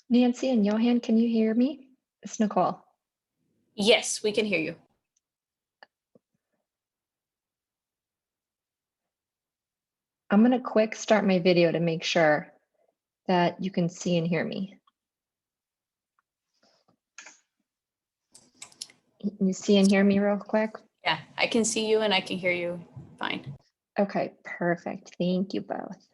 Nancy and Johann, can you hear me? It's Nicole. Yes, we can hear you. I'm going to quick start my video to make sure that you can see and hear me. You see and hear me real quick? Yeah, I can see you and I can hear you fine. Okay, perfect. Thank you both.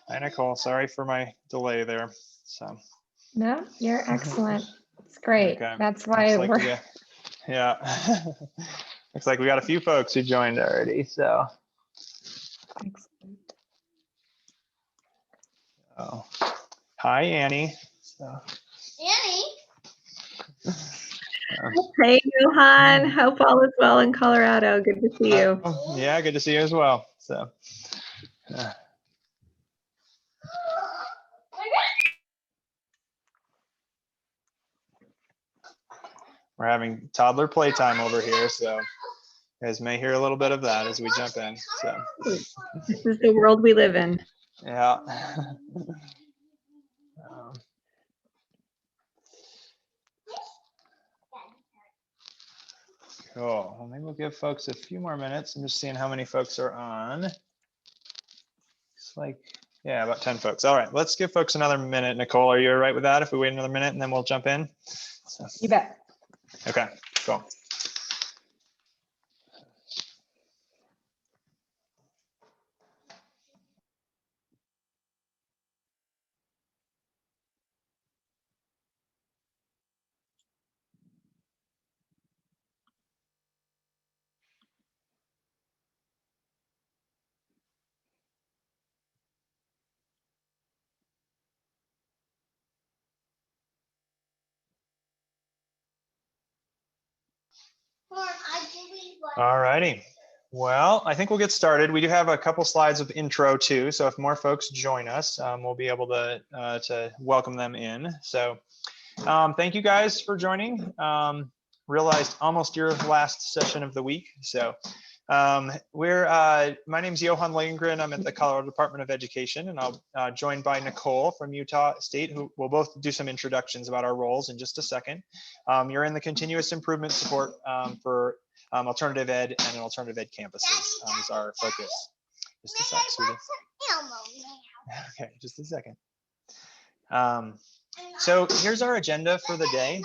Hi, Nicole. Sorry for my delay there. So. No, you're excellent. It's great. Okay. That's why Looks like we're. yeah. Looks like we got a few folks who joined already. So. Excellent. Oh. Hi, Annie. So. Annie. Hey, Johann. Hope all is well in Colorado. Good to see you. Yeah, good to see you as well. So. We're having toddler playtime over here, so you guys may hear a little bit of that as we jump in. So. This is the world we live in. Yeah. Cool. Well, maybe we'll give folks a few more minutes. I'm just seeing how many folks are on. Looks like, yeah, about 10 folks. All right, let's give folks another minute. Nicole, are you all right with that if we wait another minute and then we'll jump in? So. You bet. Okay, cool. All righty. Well, I think we'll get started. We do have a couple slides of intro too, so if more folks join us, we'll be able to welcome them in. So thank you guys for joining. Realized almost your last session of the week. So my name's Johann Liljengren. I'm at the Colorado Department of Education, and I'll joined by Nicole from Utah State, who will both do some introductions about our roles in just a second. You're in the continuous improvement support for alternative ed and alternative ed campuses is our focus. Just a sec, sweetie. Okay, just a second. So here's our agenda for the day.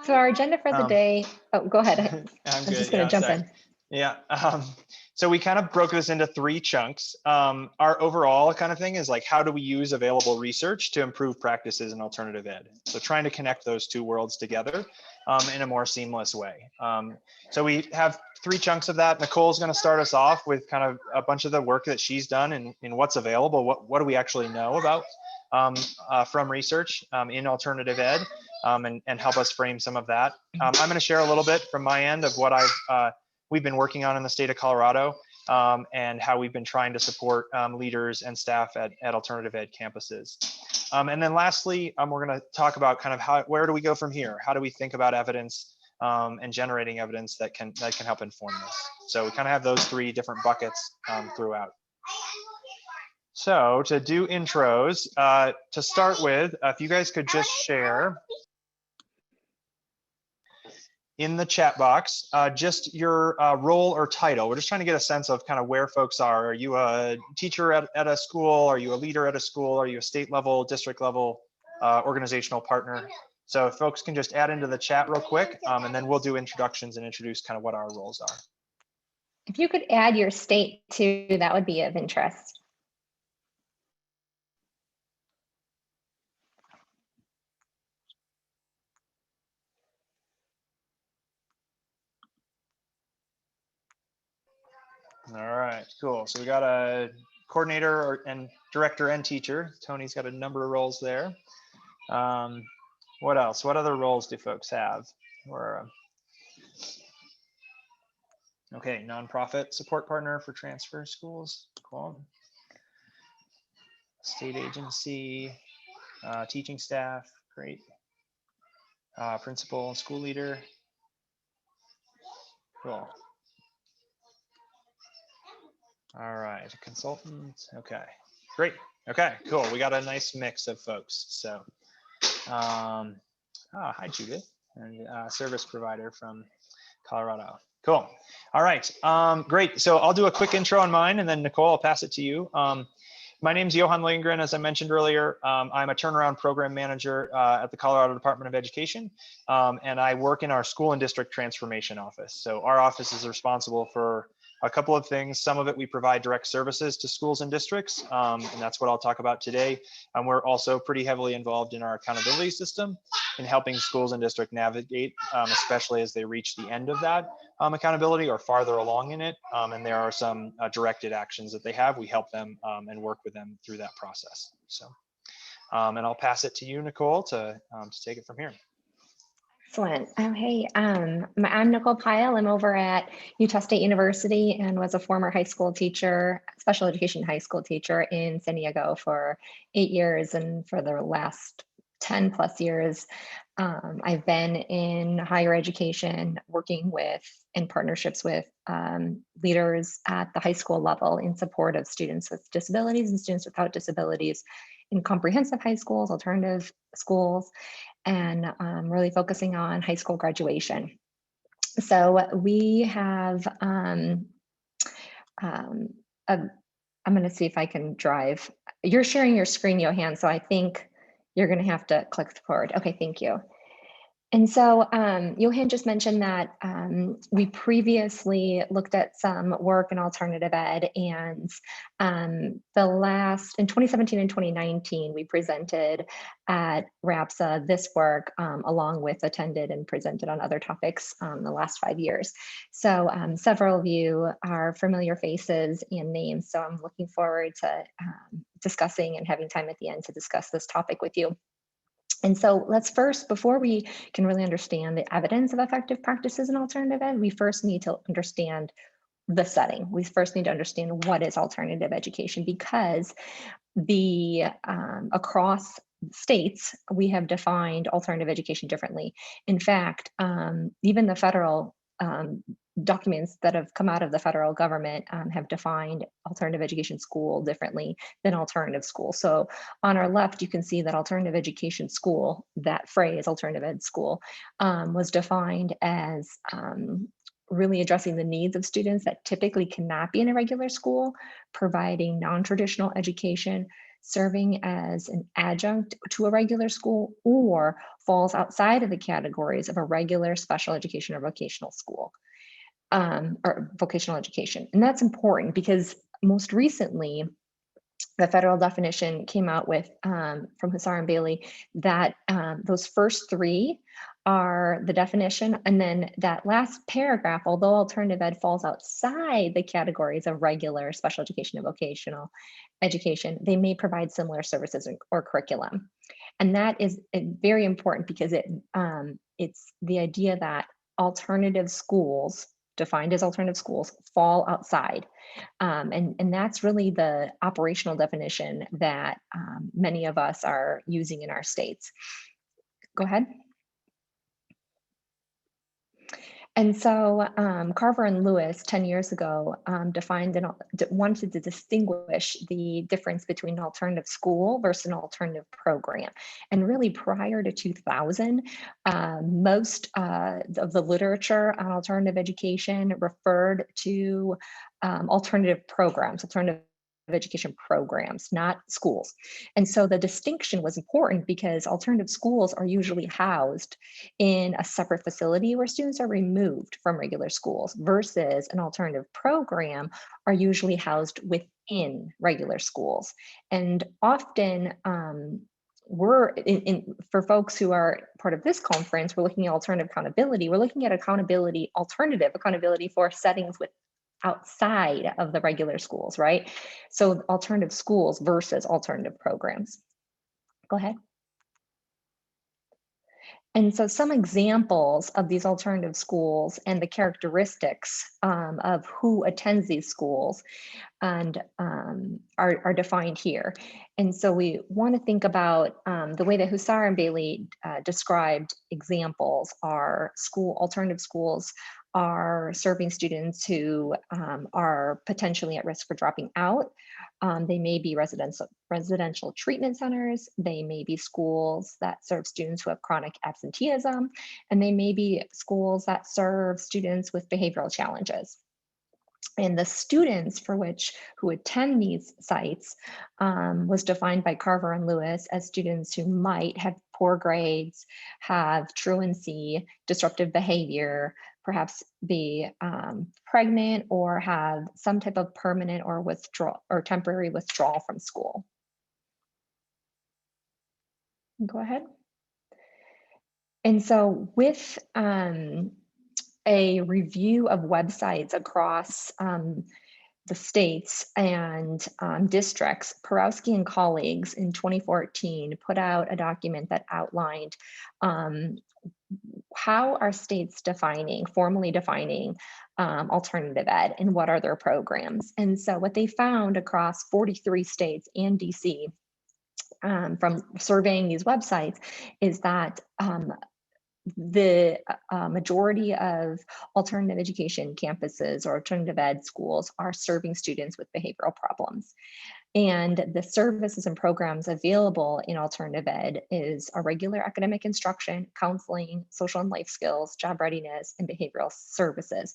So our agenda for the day. Oh, go ahead. I'm just going to jump in. Yeah. So we kind of broke this into 3 chunks. Our overall kind of thing is like, how do we use available research to improve practices in alternative ed? So trying to connect those 2 worlds together in a more seamless way. So we have 3 chunks of that. Nicole's going to start us off with kind of a bunch of the work that she's done in what's available. What do we actually know about from research in alternative ed, and help us frame some of that. I'm going to share a little bit from my end of what we've been working on in the state of Colorado, and how we've been trying to support leaders and staff at alternative ed campuses. And then lastly, we're going to talk about kind of where do we go from here? How do we think about evidence and generating evidence that can help inform this? So we kind of have those 3 different buckets throughout. So to do intros, to start with, if you guys could just share in the chat box, just your role or title. We're just trying to get a sense of kind of where folks are. Are you a teacher at a school? Are you a leader at a school? Are you a state level, district level, organizational partner? So if folks can just add into the chat real quick, and then we'll do introductions and introduce kind of what our roles are. If you could add your state too, that would be of interest. All right, cool. So we got a coordinator and director and teacher. Tony's got a number of roles there. What else? What other roles do folks have? Okay, nonprofit support partner for transfer schools. Cool. State agency, teaching staff, great. Principal, school leader. Cool. All right, consultant. Okay, great. Okay, cool. We got a nice mix of folks. So, hi Judith. and service provider from Colorado. Cool. All right, great. So I'll do a quick intro on mine, and then Nicole, I'll pass it to you. My name's Johann Liljengren, as I mentioned earlier. I'm a turnaround program manager at the Colorado Department of Education, and I work in our school and district transformation office. So our office is responsible for a couple of things. Some of it we provide direct services to schools and districts, and that's what I'll talk about today. And we're also pretty heavily involved in our accountability system in helping schools and district navigate, especially as they reach the end of that accountability or farther along in it. And there are some directed actions that they have. We help them and work with them through that process. So, and I'll pass it to you, Nicole, to take it from here. Excellent. Oh, hey, I'm Nicole Pyle. I'm over at Utah State University and was a former high school teacher, special education high school teacher in San Diego for 8 years. And for the last 10 plus years, I've been in higher education, working with in partnerships with leaders at the high school level in support of students with disabilities and students without disabilities in comprehensive high schools, alternative schools, and really focusing on high school graduation. So we have, I'm going to see if I can drive. You're sharing your screen, Johann, so I think you're going to have to click forward. Okay, thank you. And so Johann just mentioned that we previously looked at some work in alternative ed, and in 2017 and 2019, we presented at RAPSA this work along with attended and presented on other topics the last 5 years. So several of you are familiar faces and names, so I'm looking forward to discussing and having time at the end to discuss this topic with you. And so let's first, before we can really understand the evidence of effective practices in alternative ed, we first need to understand the setting. We first need to understand what is alternative education, because the across states, we have defined alternative education differently. In fact, even the federal documents that have come out of the federal government have defined alternative education school differently than alternative school. So on our left, you can see that alternative education school, that phrase alternative ed school, was defined as really addressing the needs of students that typically cannot be in a regular school, providing non-traditional education, serving as an adjunct to a regular school, or falls outside of the categories of a regular special education or vocational school. Or vocational education. And that's important because most recently, the federal definition came out with from Hussar and Bailey that those first three are the definition. And then that last paragraph, although alternative ed falls outside the categories of regular special education and vocational education, they may provide similar services or curriculum. And that is very important because it's the idea that alternative schools, defined as alternative schools, fall outside. And that's really the operational definition that many of us are using in our states. Go ahead. And so Carver and Lewis 10 years ago defined and wanted to distinguish the difference between an alternative school versus an alternative program. And really prior to 2000, most of the literature on alternative education referred to alternative programs, alternative education programs, not schools. And so the distinction was important because alternative schools are usually housed in a separate facility where students are removed from regular schools, versus an alternative program are usually housed within regular schools. And often we're for folks who are part of this conference, we're looking at alternative accountability. We're looking at alternative accountability for settings with outside of the regular schools, right? So alternative schools versus alternative programs. Go ahead. And so some examples of these alternative schools and the characteristics of who attends these schools and are defined here. And so we want to think about the way that Hussar and Bailey described examples are alternative schools are serving students who are potentially at risk for dropping out. They may be residential treatment centers. They may be schools that serve students who have chronic absenteeism, and they may be schools that serve students with behavioral challenges. And the students who attend these sites was defined by Carver and Lewis as students who might have poor grades, have truancy, disruptive behavior, perhaps be pregnant, or have some type of permanent or temporary withdrawal from school. Go ahead. And so with a review of websites across the states and districts, Porowski and colleagues in 2014 put out a document that outlined how are states formally defining alternative ed, and what are their programs. And so what they found across 43 states and DC from surveying these websites is that the majority of alternative education campuses or alternative ed schools are serving students with behavioral problems. And the services and programs available in alternative ed is a regular academic instruction, counseling, social and life skills, job readiness, and behavioral services.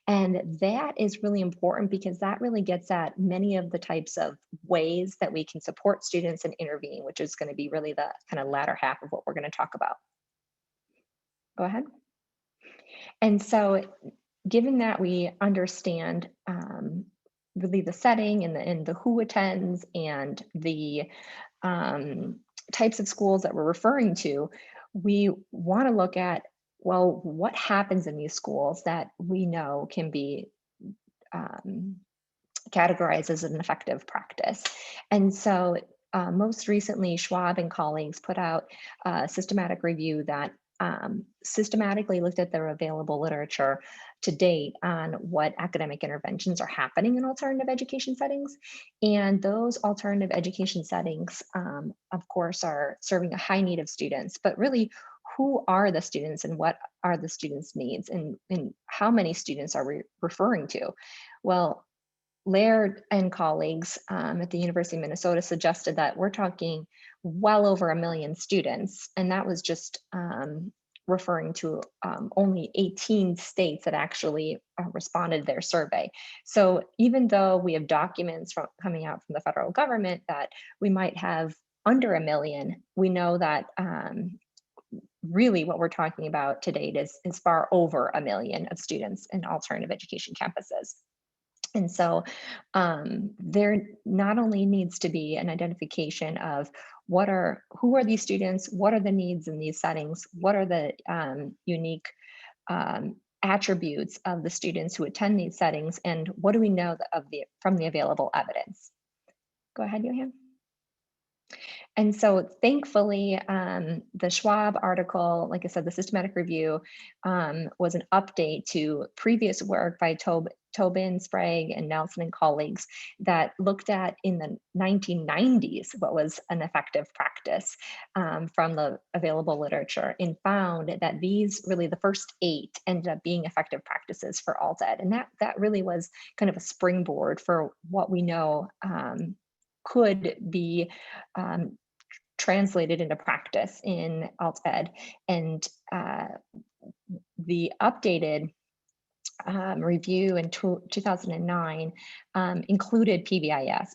And that is really important because that really gets at many of the types of ways that we can support students and intervene, which is going to be really the kind of latter half of what we're going to talk about. Go ahead. And so given that we understand really the setting and the who attends and the types of schools that we're referring to, we want to look at, well, what happens in these schools that we know can be categorized as an effective practice. And so most recently, Schwab and colleagues put out a systematic review that systematically looked at their available literature to date on what academic interventions are happening in alternative education settings. And those alternative education settings, of course, are serving a high need of students, but really, who are the students and what are the students' needs, and how many students are we referring to? Well, Laird and colleagues at the University of Minnesota suggested that we're talking well over 1 million students, and that was just referring to only 18 states that actually responded to their survey. So even though we have documents coming out from the federal government that we might have under 1 million, we know that really what we're talking about to date is far over 1 million of students in alternative education campuses. And so there not only needs to be an identification of who are these students, what are the needs in these settings, what are the unique attributes of the students who attend these settings, and what do we know from the available evidence. Go ahead, Johann. And so thankfully, the Schwab article, like I said, the systematic review was an update to previous work by Tobin, Sprague, and Nelson and colleagues that looked at in the 1990s what was an effective practice from the available literature, and found that these really the first 8 ended up being effective practices for alt ed. And that really was kind of a springboard for what we know could be translated into practice in alt ed. And the updated review in 2009 included PBIS,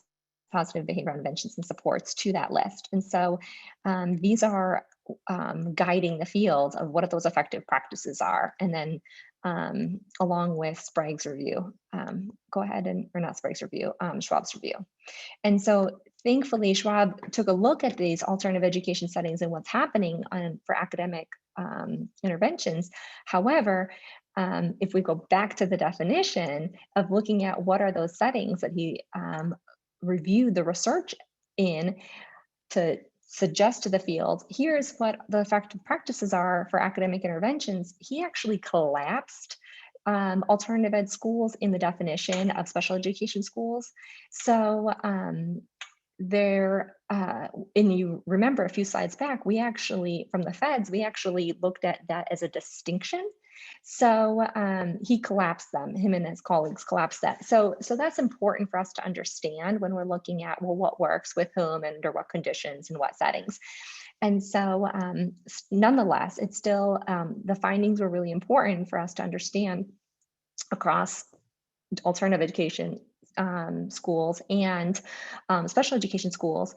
positive behavior interventions and supports, to that list. And so these are guiding the field of what those effective practices are. And then along with Sprague's review, go ahead or not Sprague's review, Schwab's review. And so thankfully, Schwab took a look at these alternative education settings and what's happening for academic interventions. However, if we go back to the definition of looking at what are those settings that he reviewed the research in to suggest to the field, here's what the effective practices are for academic interventions, he actually collapsed alternative ed schools in the definition of special education schools. So and you remember a few slides back, we actually, from the feds, we actually looked at that as a distinction So he collapsed them, him and his colleagues collapsed that. So that's important for us to understand when we're looking at, well, what works with whom and under what conditions and what settings. And so nonetheless, it's still, the findings were really important for us to understand across alternative education schools and special education schools,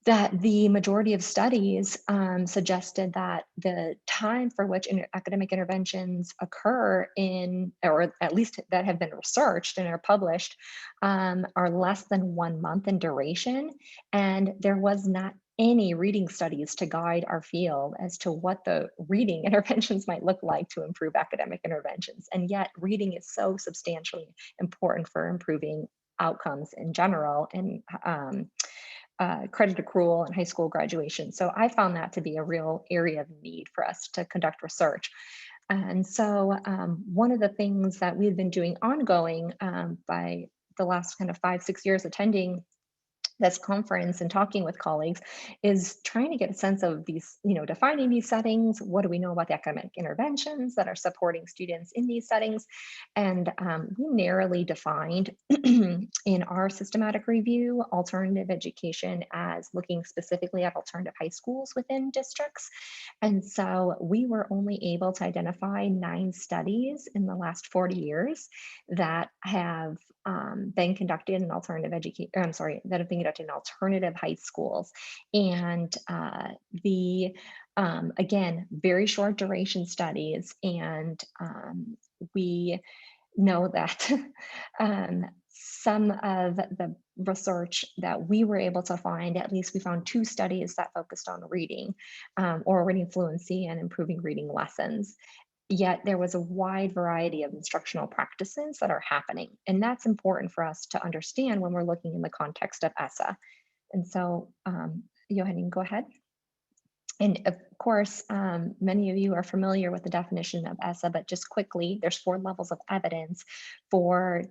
that the majority of studies suggested that the time for which academic interventions occur in, or at least that have been researched and are published, are less than 1 month in duration. And there was not any reading studies to guide our field as to what the reading interventions might look like to improve academic interventions. And yet reading is so substantially important for improving outcomes in general and credit accrual and high school graduation. So I found that to be a real area of need for us to conduct research. And so one of the things that we've been doing ongoing by the last kind of 5-6 years attending this conference and talking with colleagues is trying to get a sense of these, defining these settings. What do we know about the academic interventions that are supporting students in these settings? And we narrowly defined in our systematic review, alternative education as looking specifically at alternative high schools within districts. And so we were only able to identify 9 studies in the last 40 years that have been conducted in alternative education, that have been conducted in alternative high schools. And again, very short duration studies. And we know that some of the research that we were able to find, at least we found 2 studies that focused on reading or reading fluency and improving reading lessons. Yet there was a wide variety of instructional practices that are happening. And that's important for us to understand when we're looking in the context of ESSA. And so, Johann, you can go ahead. And of course, many of you are familiar with the definition of ESSA, but just quickly, there's 4 levels of evidence for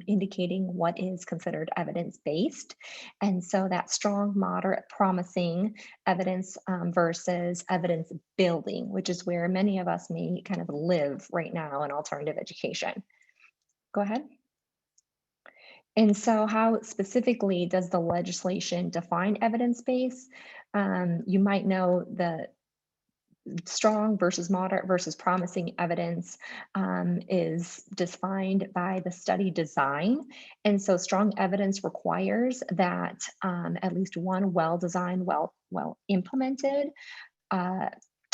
indicating what is considered evidence-based. And so that strong, moderate, promising evidence versus evidence building, which is where many of us may kind of live right now in alternative education. Go ahead. And so how specifically does the legislation define evidence-based? You might know the strong versus moderate versus promising evidence is defined by the study design. And so strong evidence requires that at least one well-designed, well-implemented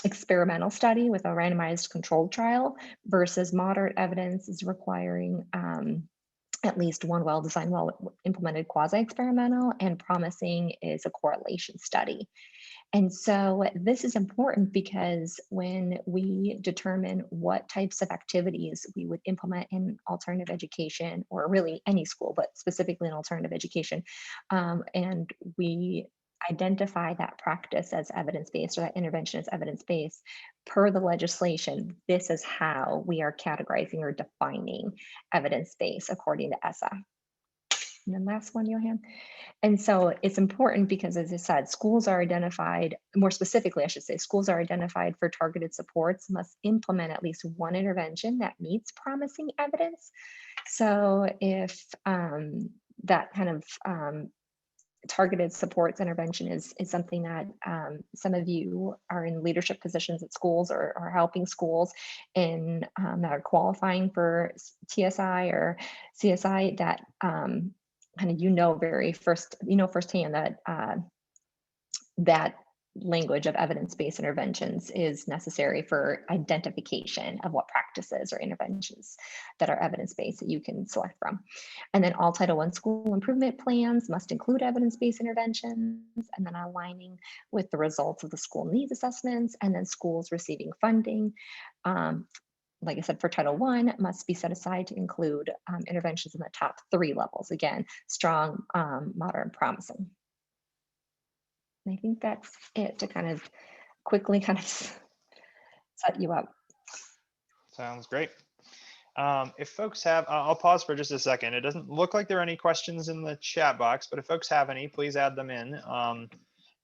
experimental study with a randomized controlled trial, versus moderate evidence is requiring at least one well-designed, well-implemented quasi-experimental, and promising is a correlation study. And so this is important because when we determine what types of activities we would implement in alternative education, or really any school, but specifically in alternative education, and we identify that practice as evidence-based or that intervention as evidence-based, per the legislation, this is how we are categorizing or defining evidence-based according to ESSA. And then last one, Johann. And so it's important because, as I said, schools are identified, more specifically, I should say, schools are identified for targeted supports, must implement at least one intervention that meets promising evidence. So if that kind of targeted supports intervention is something that some of you are in leadership positions at schools or are helping schools in that are qualifying for TSI or CSI, that kind of firsthand that that language of evidence-based interventions is necessary for identification of what practices or interventions that are evidence-based that you can select from. And then all Title I school improvement plans must include evidence-based interventions, and then aligning with the results of the school needs assessments, and then schools receiving funding. Like I said, for Title I, must be set aside to include interventions in the top 3 levels. Again, strong, moderate, and promising. And I think that's it to kind of quickly kind of set you up. Sounds great. If folks have, I'll pause for just a second. It doesn't look like there are any questions in the chat box, but if folks have any, please add them in.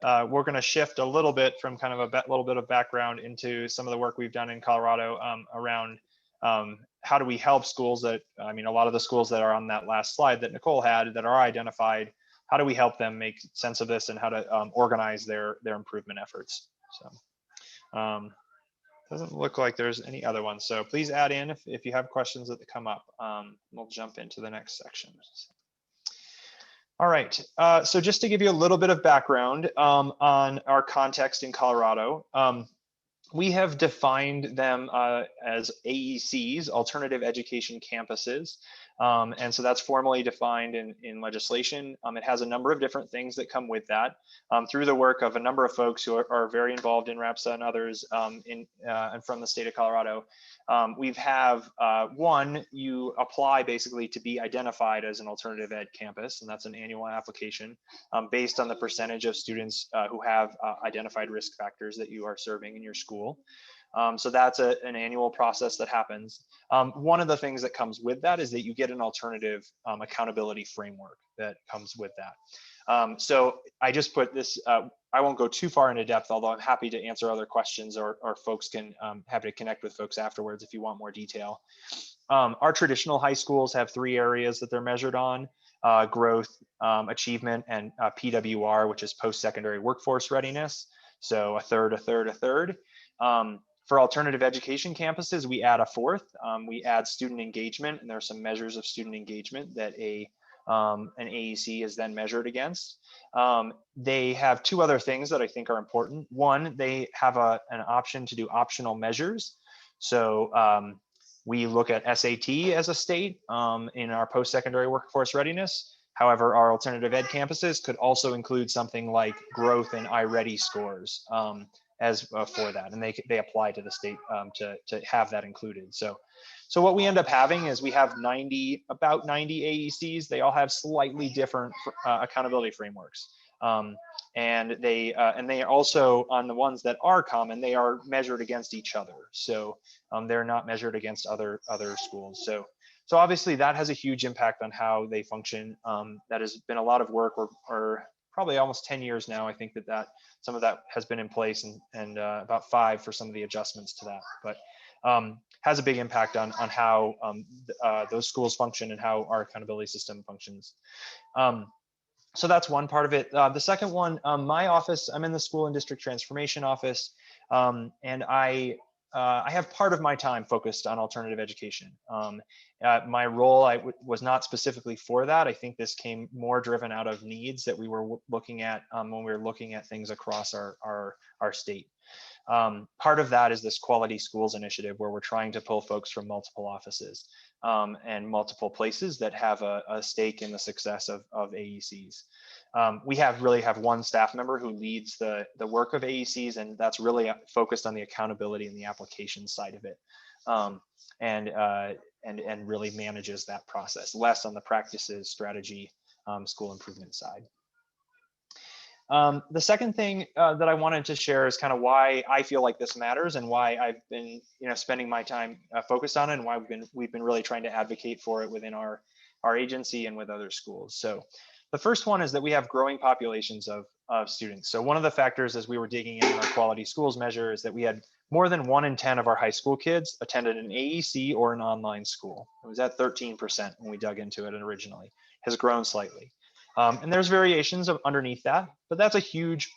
we're going to shift a little bit from kind of a little bit of background into some of the work we've done in Colorado around how do we help schools that, I mean, a lot of the schools that are on that last slide that Nicole had that are identified, how do we help them make sense of this and how to organize their improvement efforts? So doesn't look like there's any other ones. So please add in if you have questions that come up. We'll jump into the next section. All right, so just to give you a little bit of background on our context in Colorado, we have defined them as AECs, Alternative Education Campuses. And so that's formally defined in legislation. It has a number of different things that come with that through the work of a number of folks who are very involved in RAPSA and others and from the state of Colorado. We have one, you apply basically to be identified as an alternative ed campus, and that's an annual application based on the percentage of students who have identified risk factors that you are serving in your school. So that's an annual process that happens. One of the things that comes with that is that you get an alternative accountability framework that comes with that. So I just put this, I won't go too far into depth, although I'm happy to answer other questions or folks can happy to connect with folks afterwards if you want more detail. Our traditional high schools have 3 areas that they're measured on: growth, achievement, and PWR, which is post-secondary workforce readiness. So a third, a third, a third. For alternative education campuses, we add a 4th. We add student engagement, and there are some measures of student engagement that an AEC is then measured against. They have 2 other things that I think are important. One, they have an option to do optional measures. So we look at SAT as a state in our post-secondary workforce readiness. However, our alternative ed campuses could also include something like growth and iReady scores as for that, and they apply to the state to have that included. So what we end up having is we have about 90 AECs. They all have slightly different accountability frameworks, and they also, on the ones that are common, they are measured against each other. So they're not measured against other schools. So obviously that has a huge impact on how they function. That has been a lot of work, or probably almost 10 years now. I think that some of that has been in place, and about 5 for some of the adjustments to that. But has a big impact on how those schools function and how our accountability system functions. So that's one part of it. The second one, my office, I'm in the school and district transformation office, and I have part of my time focused on alternative education. My role, was not specifically for that. I think this came more driven out of needs that we were looking at when we were looking at things across our state. Part of that is this Quality Schools initiative, where we're trying to pull folks from multiple offices and multiple places that have a stake in the success of AECs. We really have one staff member who leads the work of AECs, and that's really focused on the accountability and the application side of it, and really manages that process, less on the practices, strategy, school improvement side. The second thing that I wanted to share is kind of why I feel like this matters, and why I've been spending my time focused on it, and why we've been really trying to advocate for it within our agency and with other schools. So the first one is that we have growing populations of students. So one of the factors as we were digging in our Quality Schools measure is that we had more than 1 in 10 of our high school kids attended an AEC or an online school. It was at 13% when we dug into it originally, has grown slightly. And there's variations underneath that, but that's a huge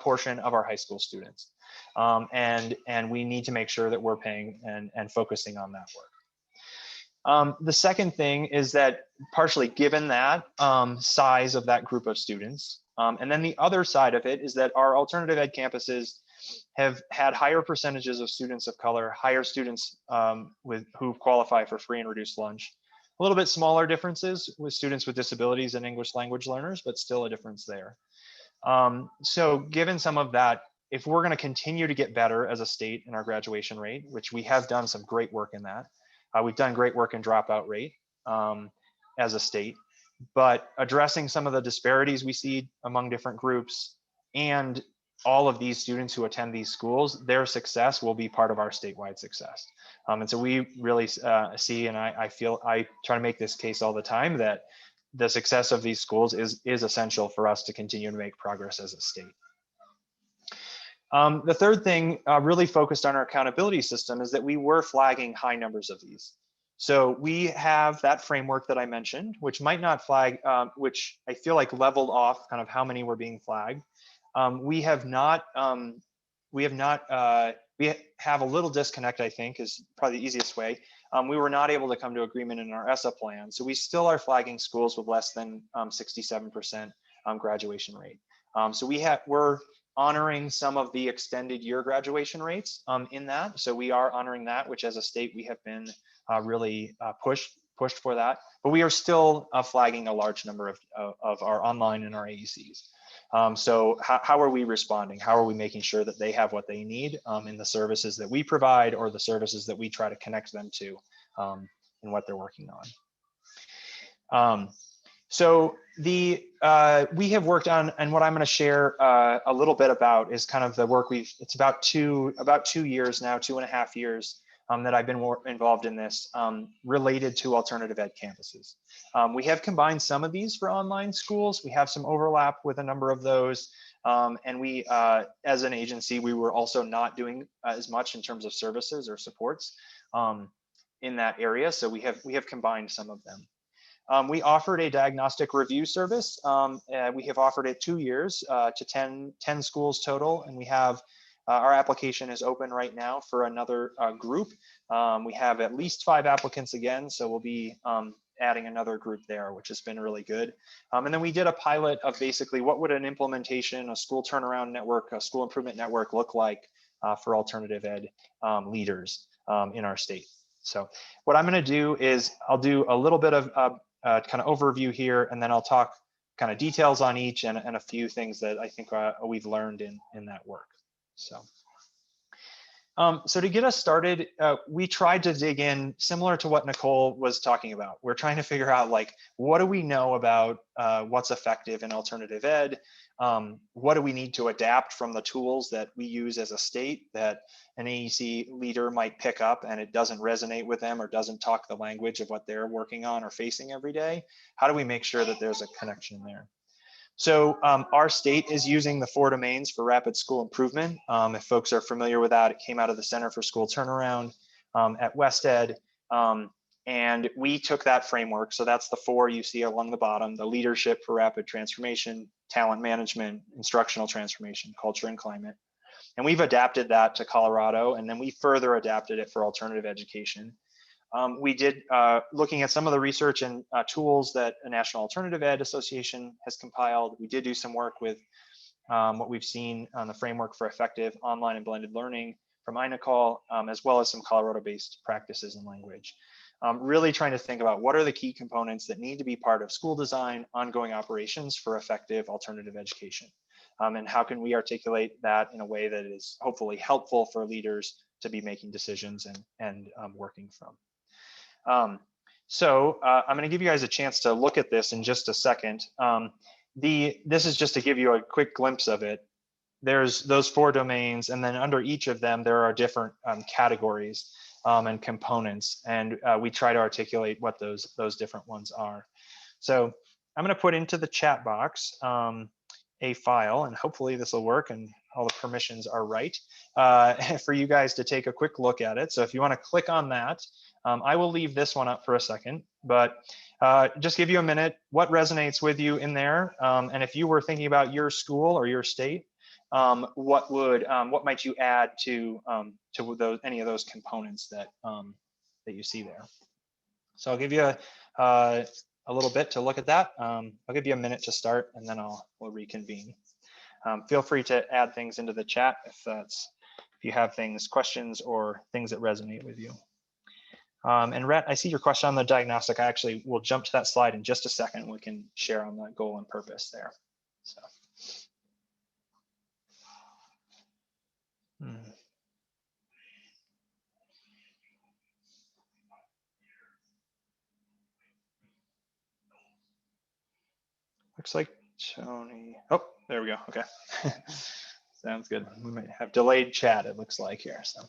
portion of our high school students. And we need to make sure that we're paying and focusing on that work. The second thing is that partially given that size of that group of students, and then the other side of it is that our alternative ed campuses have had higher percentages of students of color, higher students who qualify for free and reduced lunch. A little bit smaller differences with students with disabilities and English language learners, but still a difference there. So given some of that, if we're going to continue to get better as a state in our graduation rate, which we have done some great work in that, we've done great work in dropout rate as a state, but addressing some of the disparities we see among different groups and all of these students who attend these schools, their success will be part of our statewide success. And so we really see, and I try to make this case all the time, that the success of these schools is essential for us to continue to make progress as a state. The third thing really focused on our accountability system is that we were flagging high numbers of these. So we have that framework that I mentioned, which might not flag, which I feel like leveled off kind of how many were being flagged. We have a little disconnect, I think, is probably the easiest way. We were not able to come to agreement in our ESSA plan. So we still are flagging schools with less than 67% graduation rate. So we're honoring some of the extended year graduation rates in that. So we are honoring that, which as a state, we have been really pushed for that. But we are still flagging a large number of our online and our AECs. So how are we responding? How are we making sure that they have what they need in the services that we provide or the services that we try to connect them to in what they're working on? So we have worked on, and what I'm going to share a little bit about is kind of the work it's about 2 years now, 2.5 years that I've been involved in this related to alternative ed campuses. We have combined some of these for online schools. We have some overlap with a number of those. And we, as an agency, we were also not doing as much in terms of services or supports in that area. So we have combined some of them. We offered a diagnostic review service. We have offered it 2 years to 10 schools total, and we have our application is open right now for another group. We have at least 5 applicants again, so we'll be adding another group there, which has been really good. And then we did a pilot of basically what would an implementation, a school turnaround network, a school improvement network look like for alternative ed leaders in our state. So what I'm going to do is I'll do a little bit of kind of overview here, and then I'll talk kind of details on each and a few things that I think we've learned in that work. So to get us started, we tried to dig in similar to what Nicole was talking about. We're trying to figure out, like, what do we know about what's effective in alternative ed? What do we need to adapt from the tools that we use as a state that an AEC leader might pick up and it doesn't resonate with them or doesn't talk the language of what they're working on or facing every day? How do we make sure that there's a connection there? So our state is using the 4 domains for rapid school improvement. If folks are familiar with that, it came out of the Center for School Turnaround at WestEd. And we took that framework. So that's the 4 you see along the bottom: the leadership for rapid transformation, talent management, instructional transformation, culture and climate. And we've adapted that to Colorado, and then we further adapted it for alternative education. We did, looking at some of the research and tools that a National Alternative Ed Association has compiled, we did do some work with what we've seen on the framework for effective online and blended learning from Nicole, as well as some Colorado-based practices and language. Really trying to think about what are the key components that need to be part of school design, ongoing operations for effective alternative education. And how can we articulate that in a way that is hopefully helpful for leaders to be making decisions and working from. So I'm going to give you guys a chance to look at this in just a second. This is just to give you a quick glimpse of it. There's those 4 domains, and then under each of them, there are different categories and components, and we try to articulate what those different ones are. So I'm going to put into the chat box a file, and hopefully this will work and all the permissions are right for you guys to take a quick look at it. So if you want to click on that, I will leave this one up for a second, but just give you a minute. What resonates with you in there? And if you were thinking about your school or your state, what might you add to any of those components that you see there? So I'll give you a little bit to look at that. I'll give you a minute to start, and then we'll reconvene. Feel free to add things into the chat if you have questions or things that resonate with you. And Rhett, I see your question on the diagnostic. I actually will jump to that slide in just a second. We can share on the goal and purpose there. So. Looks like Tony. Oh, there we go. Okay. Sounds good. We might have delayed chat, it looks like here. So.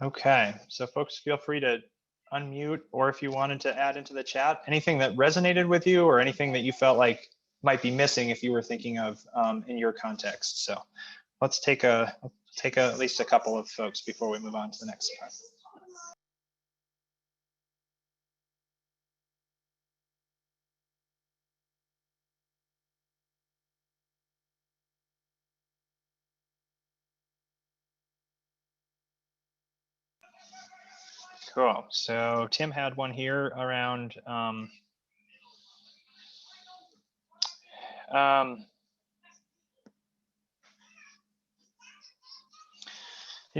Okay, so folks, feel free to unmute, or if you wanted to add into the chat, anything that resonated with you or anything that you felt like might be missing if you were thinking of in your context. So let's take at least a couple of folks before we move on to the next part. Cool. So Tim had one here around you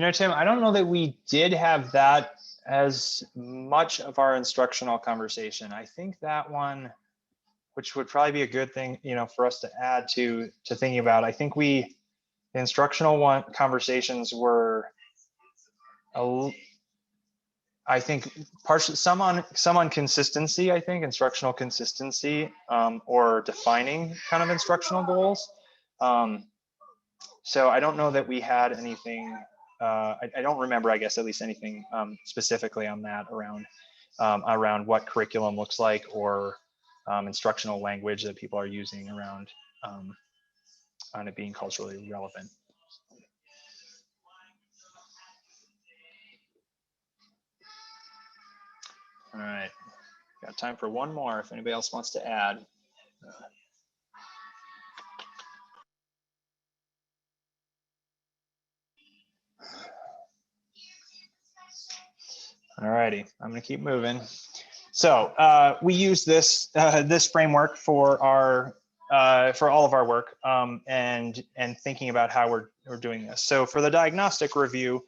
know, Tim, I don't know that we did have that as much of our instructional conversation. I think that one, which would probably be a good thing, you know, for us to add to thinking about. I think the instructional conversations were I think partially some on consistency, I think instructional consistency, or defining kind of instructional goals. So I don't know that we had anything, I don't remember, I guess, at least anything specifically on that around what curriculum looks like, or instructional language that people are using around on it being culturally relevant. All right, got time for one more if anybody else wants to add. All righty, I'm gonna keep moving. So we use this this framework for our for all of our work, and thinking about how we're doing this. So for the diagnostic review,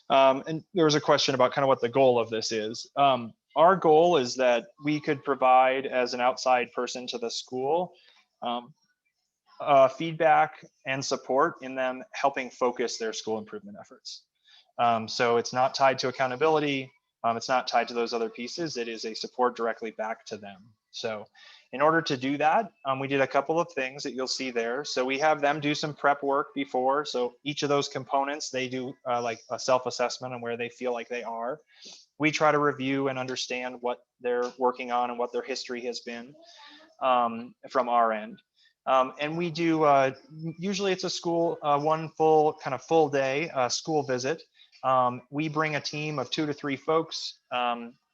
and there was a question about kind of what the goal of this is. Our goal is that we could provide, as an outside person to the school, feedback and support in them helping focus their school improvement efforts. So it's not tied to accountability. It's not tied to those other pieces. It is a support directly back to them. So in order to do that, we did a couple of things that you'll see there. So we have them do some prep work before. So each of those components, they do like a self-assessment on where they feel like they are. We try to review and understand what they're working on and what their history has been from our end. And we do, usually it's a school, one full day school visit. We bring a team of 2 to 3 folks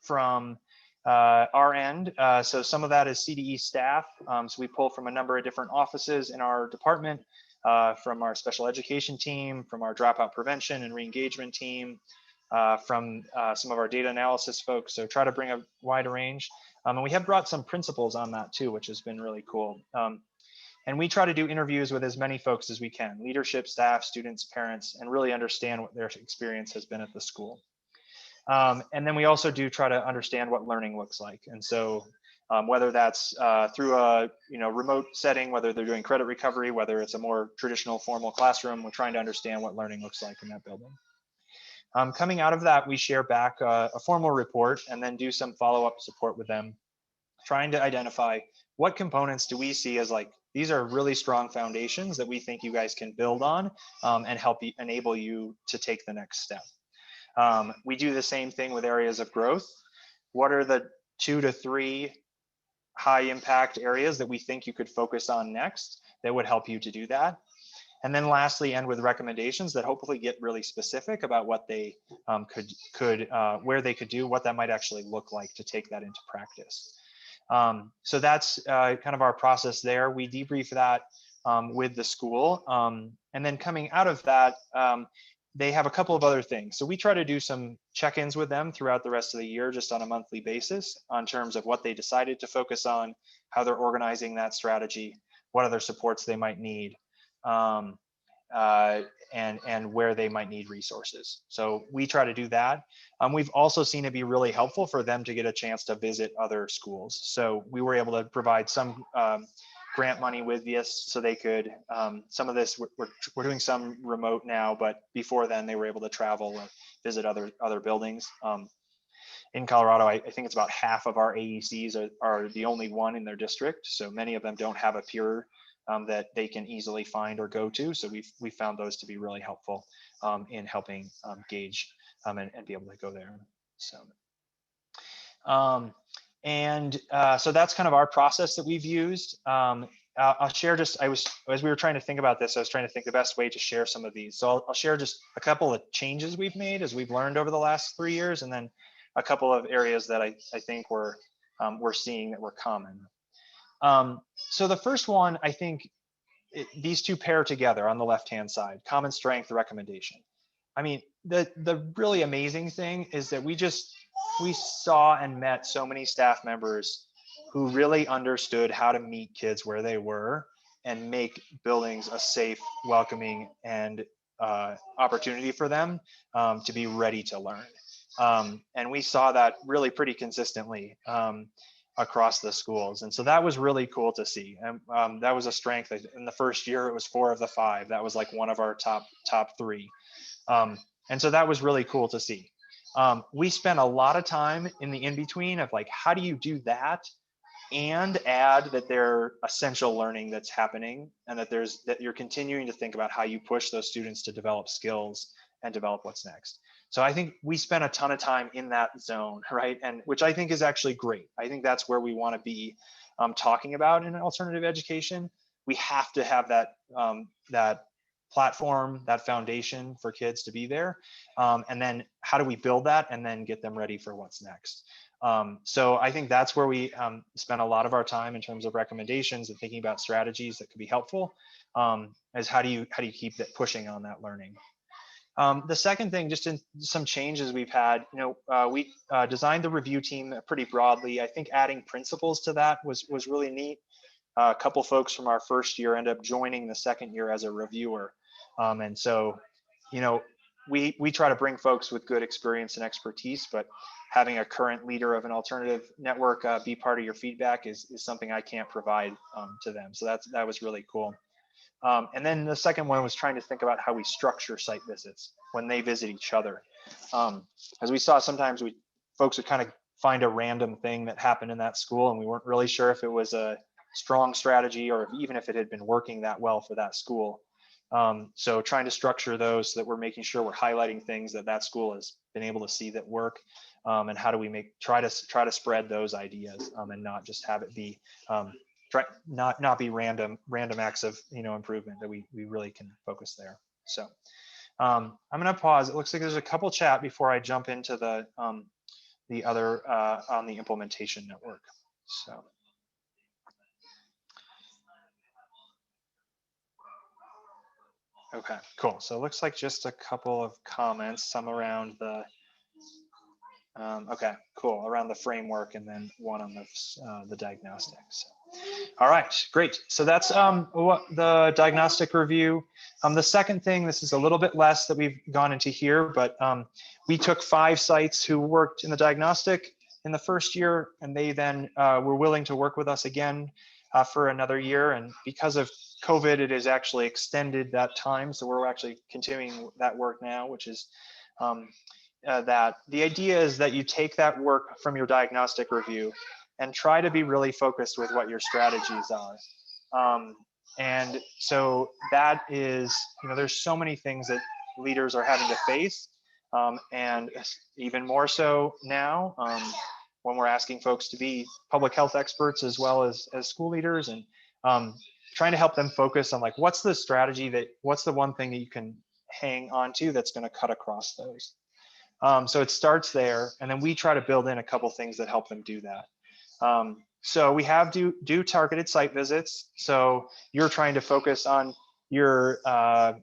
from our end. So some of that is CDE staff. So we pull from a number of different offices in our department, from our special education team, from our dropout prevention and re-engagement team, from some of our data analysis folks. So try to bring a wide range. And we have brought some principals on that too, which has been really cool. And we try to do interviews with as many folks as we can, leadership, staff, students, parents, and really understand what their experience has been at the school. And then we also do try to understand what learning looks like. And so whether that's through a remote setting, whether they're doing credit recovery, whether it's a more traditional formal classroom, we're trying to understand what learning looks like in that building. Coming out of that, we share back a formal report and then do some follow-up support with them, trying to identify what components do we see as like, these are really strong foundations that we think you guys can build on and help enable you to take the next step. We do the same thing with areas of growth. What are the 2 to 3 high impact areas that we think you could focus on next that would help you to do that? And then lastly, end with recommendations that hopefully get really specific about what they where they could do, what that might actually look like to take that into practice. So that's kind of our process there. We debrief that with the school. And then coming out of that, they have a couple of other things. So we try to do some check-ins with them throughout the rest of the year, just on a monthly basis, on terms of what they decided to focus on, how they're organizing that strategy, what other supports they might need, and where they might need resources. So we try to do that. We've also seen it be really helpful for them to get a chance to visit other schools. So we were able to provide some grant money with this, so they could, some of this, we're doing some remote now, but before then they were able to travel and visit other buildings. In Colorado, I think it's about half of our AECs are the only one in their district. So many of them don't have a peer that they can easily find or go to. So we found those to be really helpful in helping gauge and be able to go there. So. So that's kind of our process that we've used. I'll share just, as we were trying to think about this, I was trying to think the best way to share some of these. So I'll share just a couple of changes we've made as we've learned over the last 3 years, and then a couple of areas that I think we're seeing that were common. So the first one, I think these two pair together on the left-hand side, common strength recommendation. I mean, the really amazing thing is that we saw and met so many staff members who really understood how to meet kids where they were and make buildings a safe, welcoming, and opportunity for them to be ready to learn. And we saw that really pretty consistently across the schools. And so that was really cool to see. And that was a strength. In the first year, it was 4 of the 5. That was like one of our top 3. And so that was really cool to see. We spent a lot of time in the in-between of like, how do you do that and add that they're essential learning that's happening, and that you're continuing to think about how you push those students to develop skills and develop what's next. So I think we spent a ton of time in that zone, right? And which I think is actually great. I think that's where we want to be talking about in alternative education. We have to have that platform, that foundation for kids to be there. And then how do we build that and then get them ready for what's next? So I think that's where we spend a lot of our time in terms of recommendations and thinking about strategies that could be helpful, is how do you keep that pushing on that learning? The second thing, just in some changes we've had, we designed the review team pretty broadly. I think adding principals to that was really neat. A couple folks from our first year end up joining the second year as a reviewer. And so, we try to bring folks with good experience and expertise, but having a current leader of an alternative network be part of your feedback is something I can't provide to them. So that was really cool. And then the second one was trying to think about how we structure site visits when they visit each other. As we saw, sometimes folks would kind of find a random thing that happened in that school, and we weren't really sure if it was a strong strategy or even if it had been working that well for that school. So trying to structure those so that we're making sure we're highlighting things that school has been able to see that work, and how do we try to spread those ideas and not just have it be not be random acts of improvement, that we really can focus there. So I'm going to pause. It looks like there's a couple chat before I jump into the other on the implementation network. So. Okay, cool. So it looks like just a couple of comments, some around the, okay, cool, around the framework, and then one on the diagnostic. So, all right, great. So that's the diagnostic review. The second thing, this is a little bit less that we've gone into here, but we took 5 sites who worked in the diagnostic in the first year, and they then were willing to work with us again for another year. And because of COVID, it has actually extended that time. So we're actually continuing that work now, which is that the idea is that you take that work from your diagnostic review and try to be really focused with what your strategies are. And so that is, there's so many things that leaders are having to face, and even more so now when we're asking folks to be public health experts as well as school leaders, and trying to help them focus on like, what's the strategy what's the one thing that you can hang on to that's going to cut across those. So it starts there, and then we try to build in a couple things that help them do that. So we have do targeted site visits. So you're trying to focus on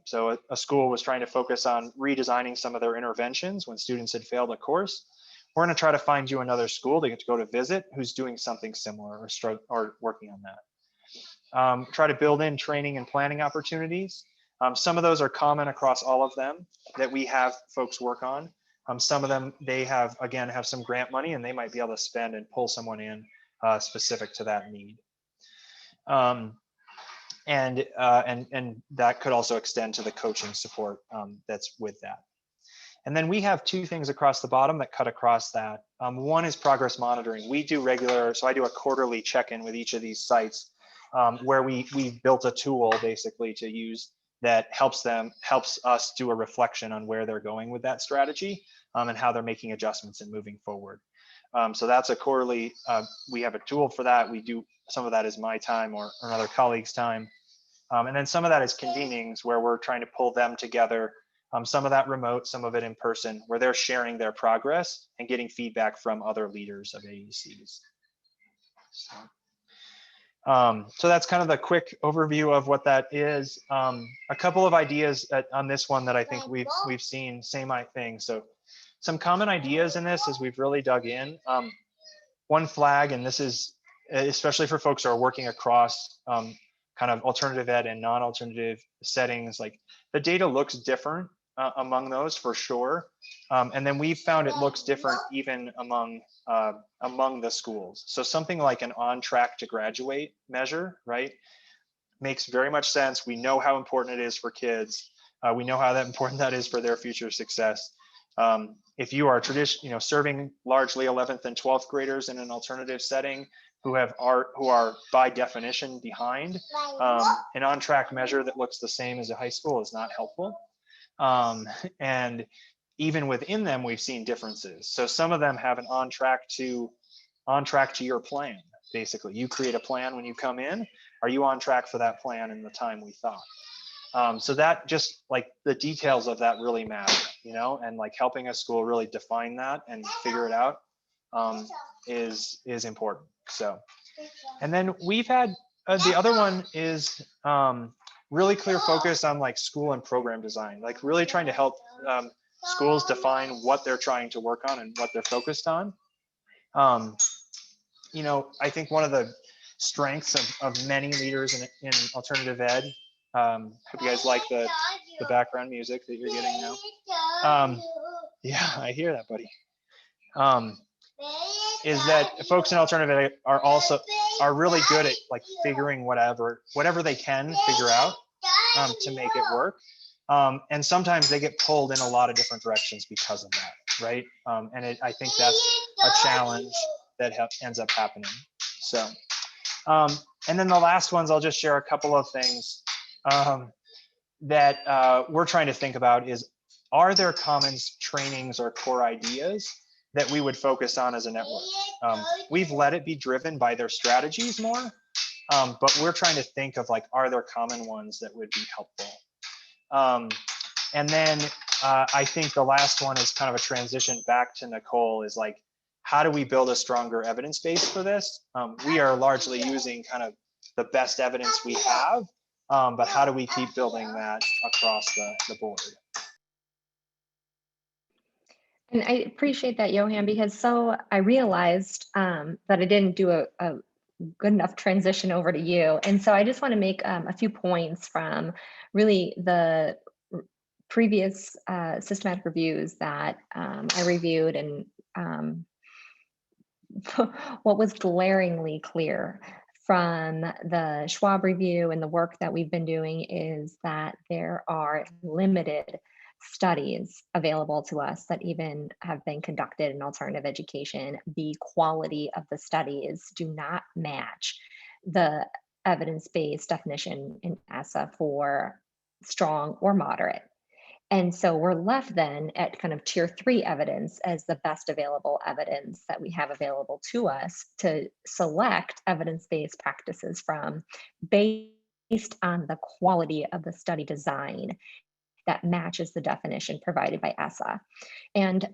so a school was trying to focus on redesigning some of their interventions when students had failed a course. We're going to try to find you another school to get to go to visit who's doing something similar or working on that. Try to build in training and planning opportunities. Some of those are common across all of them that we have folks work on. Some of them, they have some grant money, and they might be able to spend and pull someone in specific to that need. And that could also extend to the coaching support that's with that. And then we have 2 things across the bottom that cut across that. One is progress monitoring. We do so I do a quarterly check-in with each of these sites where we built a tool basically to use that helps us do a reflection on where they're going with that strategy and how they're making adjustments and moving forward. So that's a quarterly, we have a tool for that. We do, some of that is my time or another colleague's time. And then some of that is convenings where we're trying to pull them together. Some of that remote, some of it in person, where they're sharing their progress and getting feedback from other leaders of AECs. So that's kind of the quick overview of what that is. A couple of ideas on this one that I think we've seen, same thing. So some common ideas in this as we've really dug in. One flag, and this is especially for folks who are working across kind of alternative ed and non-alternative settings, like the data looks different among those for sure. And then we've found it looks different even among the schools. So something like an on track to graduate measure, right? Makes very much sense. We know how important it is for kids. We know how important that is for their future success. If you are serving largely 11th and 12th graders in an alternative setting who are by definition behind, an on track measure that looks the same as a high school is not helpful. And even within them, we've seen differences. So some of them have an on track to your plan. Basically, you create a plan when you come in. Are you on track for that plan in the time we thought? So that just like the details of that really matter, and like helping a school really define that and figure it out is important. So, and then we've had the other one is really clear focus on like school and program design, like really trying to help schools define what they're trying to work on and what they're focused on. I think one of the strengths of many leaders in alternative ed, hope you guys like the background music that you're getting now. Yeah, I hear that, buddy. Is that folks in alternative ed are really good at like figuring whatever they can figure out to make it work. And sometimes they get pulled in a lot of different directions because of that, right? And I think that's a challenge that ends up happening. So, and then the last ones, I'll just share a couple of things that we're trying to think about is, are there common trainings or core ideas that we would focus on as a network? We've let it be driven by their strategies more, but we're trying to think of like, are there common ones that would be helpful? And then I think the last one is kind of a transition back to Nicole, is like, how do we build a stronger evidence base for this? We are largely using kind of the best evidence we have, but how do we keep building that across the board? And I appreciate that, Johann, because so I realized that I didn't do a good enough transition over to you. And so I just want to make a few points from really the previous systematic reviews that I reviewed, and what was glaringly clear from the Schwab review and the work that we've been doing is that there are limited studies available to us that even have been conducted in alternative education. The quality of the studies do not match the evidence-based definition in ESSA for strong or moderate. And so we're left then at kind of tier 3 evidence as the best available evidence that we have available to us to select evidence-based practices from, based on the quality of the study design that matches the definition provided by ESSA. And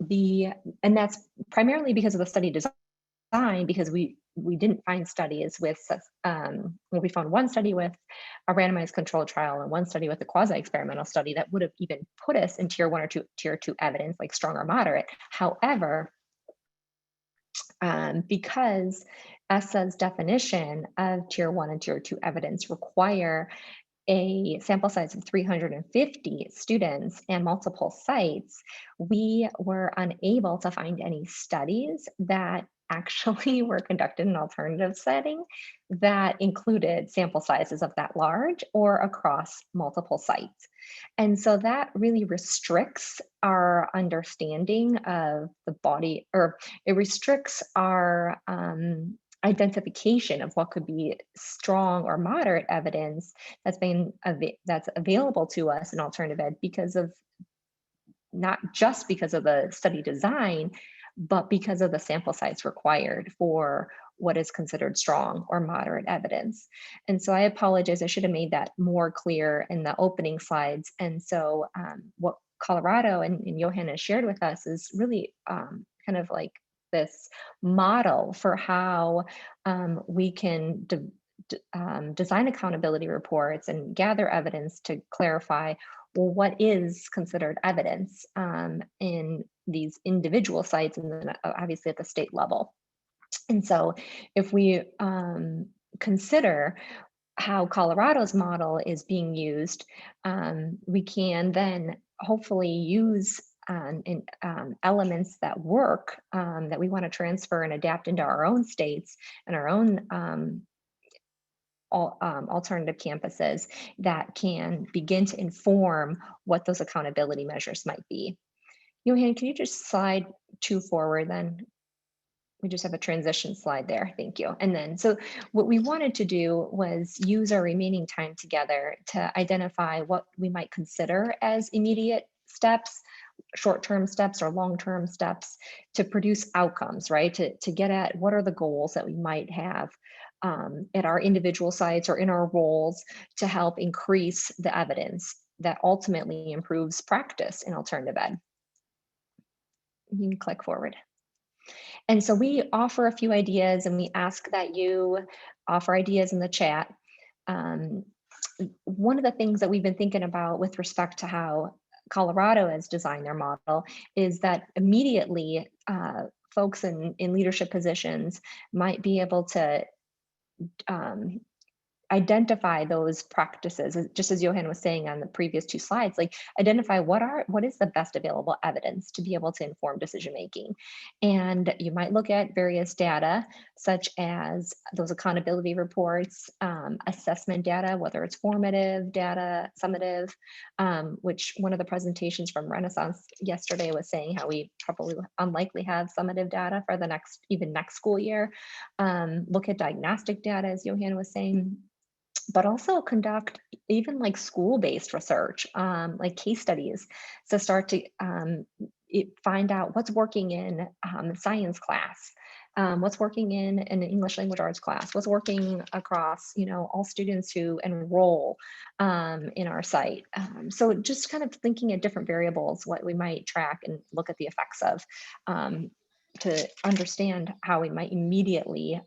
that's primarily because of the study design, because we didn't find studies with, we found one study with a randomized controlled trial and one study with a quasi-experimental study that would have even put us in tier 1 or tier 2 evidence, like strong or moderate. However, because ESSA's definition of tier 1 and tier 2 evidence require a sample size of 350 students and multiple sites, we were unable to find any studies that actually were conducted in an alternative setting that included sample sizes of that large or across multiple sites. And so that really restricts our understanding of the body, or it restricts our identification of what could be strong or moderate evidence that's available to us in alternative ed, because of not just because of the study design, but because of the sample size required for what is considered strong or moderate evidence. And so I apologize, I should have made that more clear in the opening slides. And so what Colorado and Johann has shared with us is really kind of like this model for how we can design accountability reports and gather evidence to clarify, well, what is considered evidence in these individual sites, and then obviously at the state level. And so if we consider how Colorado's model is being used, we can then hopefully use elements that work that we want to transfer and adapt into our own states and our own alternative campuses that can begin to inform what those accountability measures might be. Johann, can you just slide 2 forward then? We just have a transition slide there, thank you. And then, so what we wanted to do was use our remaining time together to identify what we might consider as immediate steps, short-term steps or long-term steps to produce outcomes, right? To get at what are the goals that we might have at our individual sites or in our roles to help increase the evidence that ultimately improves practice in alternative ed. You can click forward. And so we offer a few ideas, and we ask that you offer ideas in the chat. One of the things that we've been thinking about with respect to how Colorado has designed their model is that immediately folks in leadership positions might be able to identify those practices, just as Johann was saying on the previous 2 slides, like identify what is the best available evidence to be able to inform decision making. And you might look at various data, such as those accountability reports, assessment data, whether it's formative data, summative, which one of the presentations from Renaissance yesterday was saying how we probably unlikely have summative data for the next school year. Look at diagnostic data, as Johann was saying, but also conduct even like school-based research, like case studies, to start to find out what's working in science class, what's working in an English language arts class, what's working across, all students who enroll in our site. So just kind of thinking at different variables, what we might track and look at the effects of, to understand how we might immediately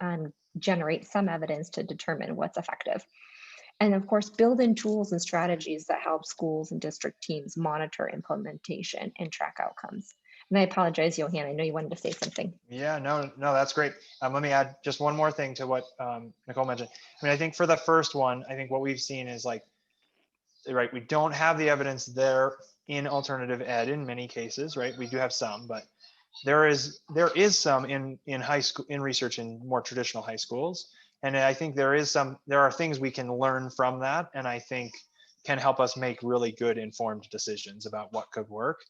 generate some evidence to determine what's effective. And of course, build in tools and strategies that help schools and district teams monitor implementation and track outcomes. And I apologize, Johann, I know you wanted to say something. Yeah, no, that's great. Let me add just one more thing to what Nicole mentioned. I mean, I think for the first one, I think what we've seen is like, right, we don't have the evidence there in alternative ed in many cases, right? We do have some, but there is some in high school, in research in more traditional high schools. And I think there are things we can learn from that, and I think can help us make really good informed decisions about what could work,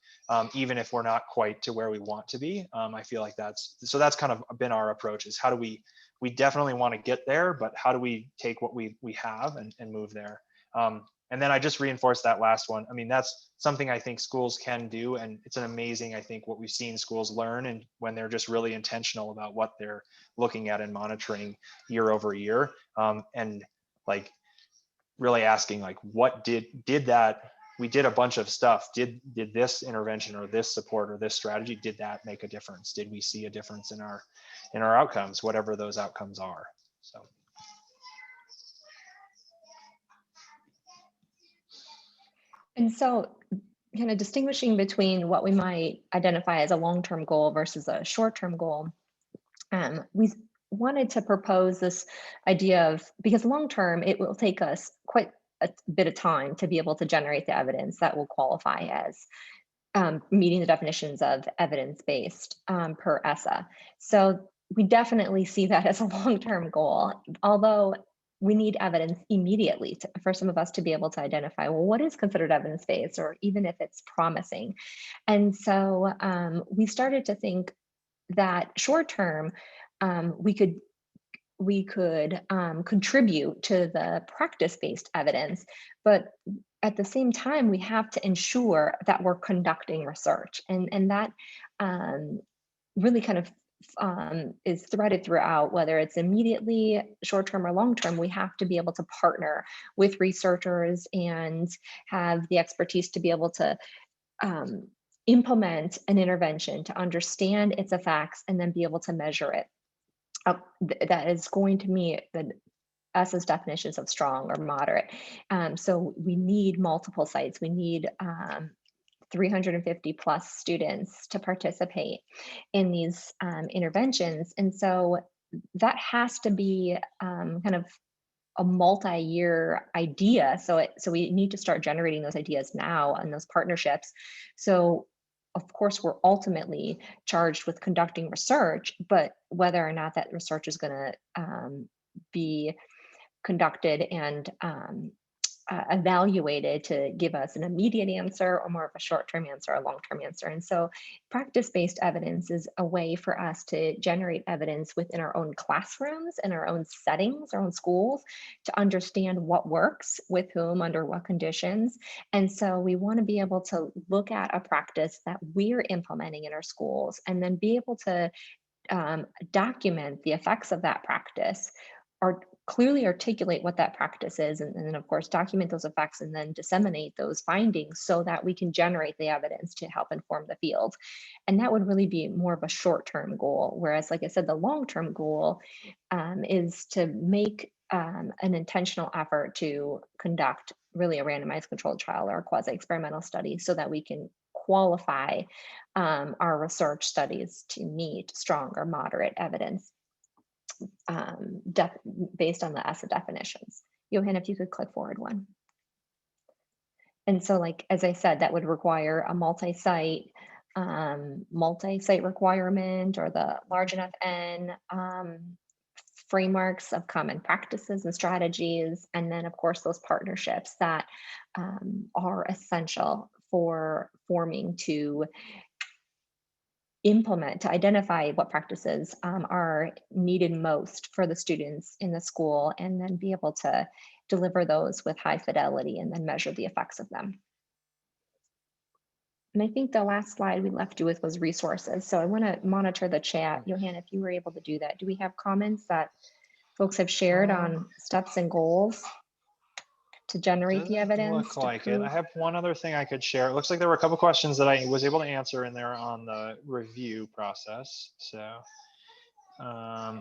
even if we're not quite to where we want to be. I feel like that's kind of been our approach, is how do we definitely want to get there, but how do we take what we have and move there? And then I just reinforced that last one. I mean, that's something I think schools can do, and it's an amazing, I think, what we've seen schools learn, and when they're just really intentional about what they're looking at and monitoring year over year, and like really asking, like, what did that, we did a bunch of stuff, did this intervention or this support or this strategy, did that make a difference? Did we see a difference in our outcomes, whatever those outcomes are? So. And so kind of distinguishing between what we might identify as a long-term goal versus a short-term goal, we wanted to propose this idea of, because long-term, it will take us quite a bit of time to be able to generate the evidence that will qualify as meeting the definitions of evidence-based per ESSA. So we definitely see that as a long-term goal, although we need evidence immediately for some of us to be able to identify, well, what is considered evidence-based, or even if it's promising. And so we started to think that short-term, we could we could contribute to the practice-based evidence, but at the same time, we have to ensure that we're conducting research, and that really kind of is threaded throughout, whether it's immediately short-term or long-term. We have to be able to partner with researchers and have the expertise to be able to implement an intervention, to understand its effects, and then be able to measure it. That is going to meet the ESSA's definitions of strong or moderate. So we need multiple sites. We need 350 plus students to participate in these interventions. And so that has to be kind of a multi-year idea. So we need to start generating those ideas now and those partnerships. So of course, we're ultimately charged with conducting research, but whether or not that research is going to be conducted and evaluated to give us an immediate answer or more of a short-term answer or a long-term answer. And so practice-based evidence is a way for us to generate evidence within our own classrooms and our own settings, our own schools, to understand what works with whom, under what conditions. And so we want to be able to look at a practice that we're implementing in our schools and then be able to document the effects of that practice, or clearly articulate what that practice is, and then of course document those effects and then disseminate those findings so that we can generate the evidence to help inform the field. And that would really be more of a short-term goal, whereas, like I said, the long-term goal is to make an intentional effort to conduct really a randomized controlled trial or a quasi-experimental study so that we can qualify our research studies to meet strong or moderate evidence based on the ESSA definitions. Johann, if you could click forward one. And so, like, as I said, that would require a multi-site requirement, or the large enough N, frameworks of common practices and strategies, and then of course those partnerships that are essential for forming to implement, to identify what practices are needed most for the students in the school, and then be able to deliver those with high fidelity and then measure the effects of them. And I think the last slide we left you with was resources. So I want to monitor the chat. Johann, if you were able to do that, do we have comments that folks have shared on steps and goals to generate the evidence? Look like it. I have one other thing I could share. It looks like there were a couple questions that I was able to answer in there on the review process. So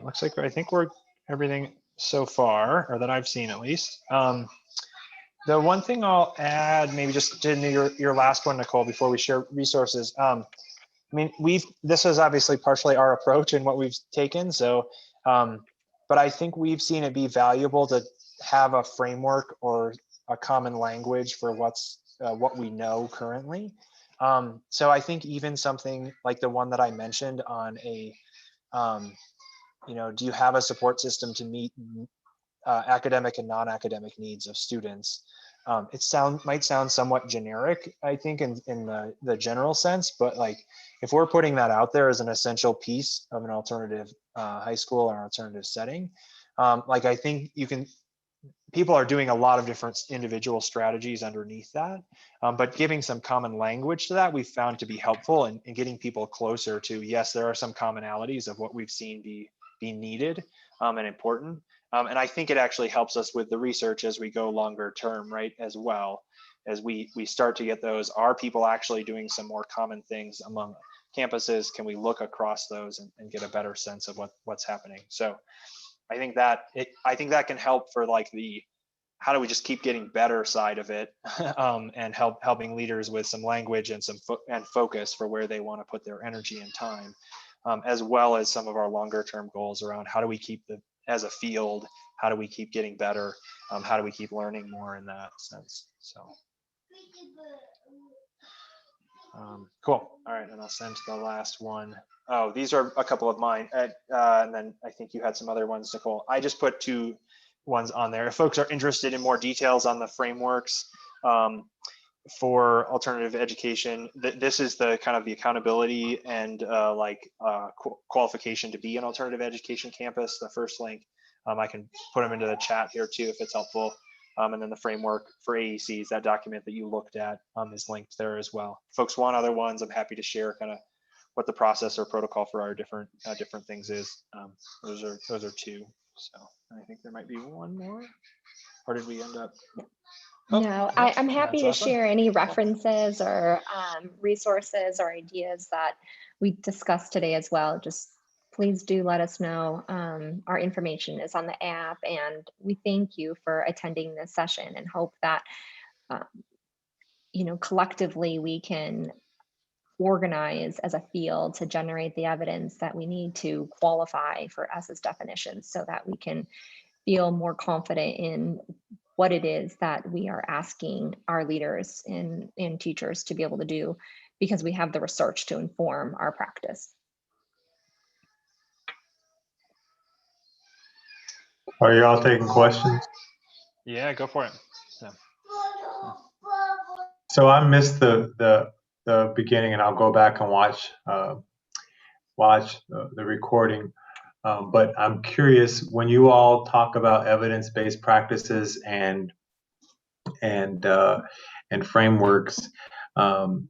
looks like I think we're everything so far, or that I've seen at least. The one thing I'll add, maybe just to your last one, Nicole, before we share resources. I mean, this is obviously partially our approach and what we've taken. So, but I think we've seen it be valuable to have a framework or a common language for what we know currently. So I think even something like the one that I mentioned on a, do you have a support system to meet academic and non-academic needs of students? It might sound somewhat generic, I think, in the general sense, but like if we're putting that out there as an essential piece of an alternative high school or alternative setting, like I think people are doing a lot of different individual strategies underneath that, but giving some common language to that we've found to be helpful in getting people closer to, yes, there are some commonalities of what we've seen be needed and important. And I think it actually helps us with the research as we go longer term, right? As well as we start to get those, are people actually doing some more common things among campuses? Can we look across those and get a better sense of what's happening? So I think that can help for like the, how do we just keep getting better side of it, and helping leaders with some language and some focus for where they want to put their energy and time, as well as some of our longer term goals around how do we keep as a field, how do we keep getting better? How do we keep learning more in that sense? So, cool. All right, and I'll send to the last one. Oh, these are a couple of mine. And then I think you had some other ones, Nicole. I just put 2 ones on there. If folks are interested in more details on the frameworks for alternative education, this is the kind of the accountability and qualification to be an alternative education campus, the first link. I can put them into the chat here too if it's helpful. And then the framework for AECs, that document that you looked at, is linked there as well. If folks want other ones, I'm happy to share kind of what the process or protocol for our different things is. Those are two. So I think there might be one more. Or did we end up? Oh, No, I'm happy to that's awesome. share any references or resources or ideas that we discussed today as well. Just please do let us know. Our information is on the app, and we thank you for attending this session and hope that, collectively we can organize as a field to generate the evidence that we need to qualify for ESSA's definitions so that we can feel more confident in what it is that we are asking our leaders and teachers to be able to do, because we have the research to inform our practice. Are you all taking questions? Yeah, go for it. So I missed the beginning, and I'll go back and watch the recording. But I'm curious, when you all talk about evidence-based practices and frameworks, I'm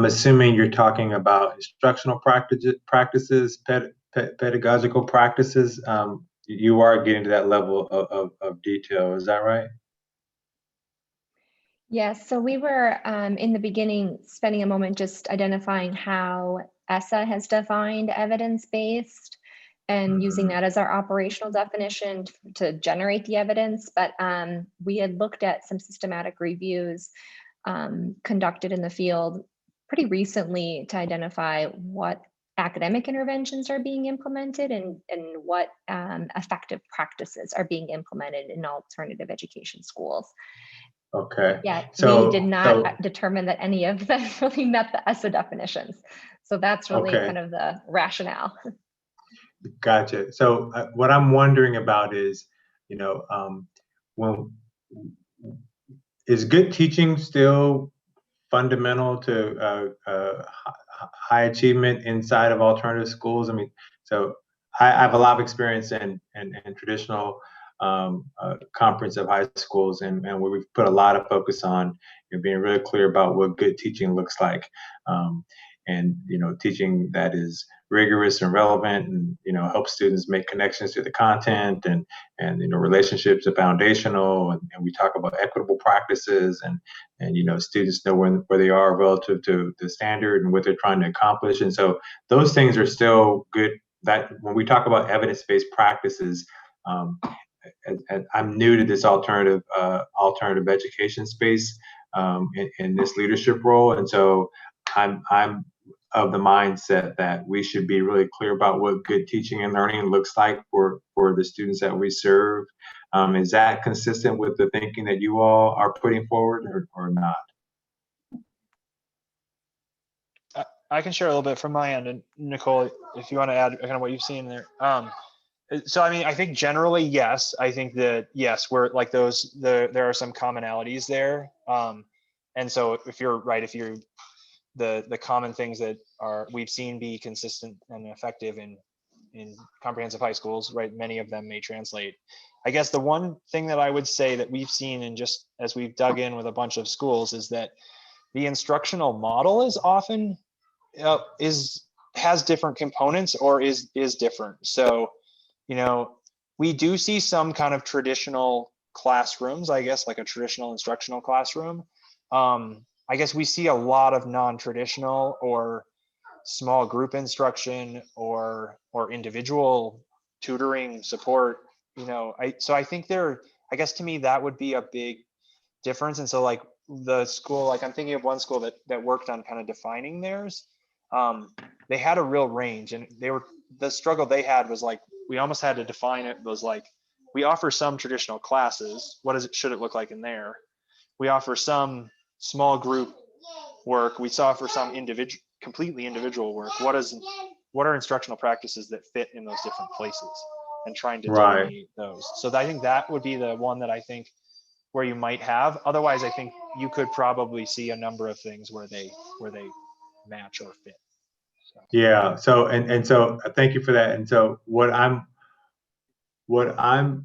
assuming you're talking about instructional practices, pedagogical practices. You are getting to that level of detail, is that right? Yes, so we were in the beginning spending a moment just identifying how ESSA has defined evidence-based and using that as our operational definition to generate the evidence. But we had looked at some systematic reviews conducted in the field pretty recently to identify what academic interventions are being implemented and what effective practices are being implemented in alternative education schools. Okay. Yeah, So, we did not determine that any of them really met the ESSA definitions. So that's really Okay. kind of the rationale. Gotcha. So what I'm wondering about is, is good teaching still fundamental to high achievement inside of alternative schools? I mean, so I have a lot of experience in traditional comprehensive high schools, and where we've put a lot of focus on being really clear about what good teaching looks like, and teaching that is rigorous and relevant, and helps students make connections to the content, and relationships are foundational, and we talk about equitable practices, and students know where they are relative to the standard and what they're trying to accomplish, and so those things are still good. That when we talk about evidence-based practices, and I'm new to this alternative education space in this leadership role, and so I'm of the mindset that we should be really clear about what good teaching and learning looks like for the students that we serve. Is that consistent with the thinking that you all are putting forward, or not? I can share a little bit from my end, and Nicole, if you want to add kind of what you've seen there. So I mean, I think generally, yes. I think that yes, we're like those. There are some commonalities there, and so if you're right, if you're the common things that we've seen be consistent and effective in comprehensive high schools, right? Many of them may translate. I guess the one thing that I would say that we've seen, and just as we've dug in with a bunch of schools, is that the instructional model is often has different components or is different. So, we do see some kind of traditional classrooms, I guess, like a traditional instructional classroom. I guess we see a lot of non-traditional or small group instruction or individual tutoring support. So I think I guess to me that would be a big difference. And so like the school, like I'm thinking of one school that worked on kind of defining theirs. They had a real range, and the struggle they had was like, we almost had to define it, was like, we offer some traditional classes. Should it look like in there? We offer some small group work. We offer some completely individual work. What are instructional practices that fit in those different places, and trying to delineate those. So I think that would be the one that I think where you might have. Otherwise, I think you could probably see a number of things where they match or fit. So. Yeah. So and so thank you for that. And so what I'm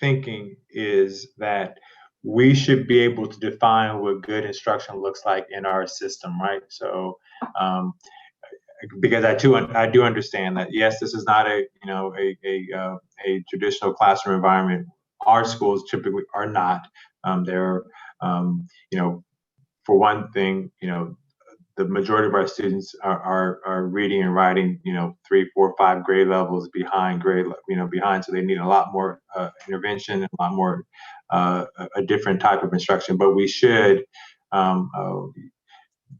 thinking is that we should be able to define what good instruction looks like in our system, right? So, because I do understand that, yes, this is not a traditional classroom environment. Our schools typically are not. They're for one thing, the majority of our students are reading and writing, 3, 4, 5 grade levels behind behind. So they need a lot more intervention, a lot more a different type of instruction. But we should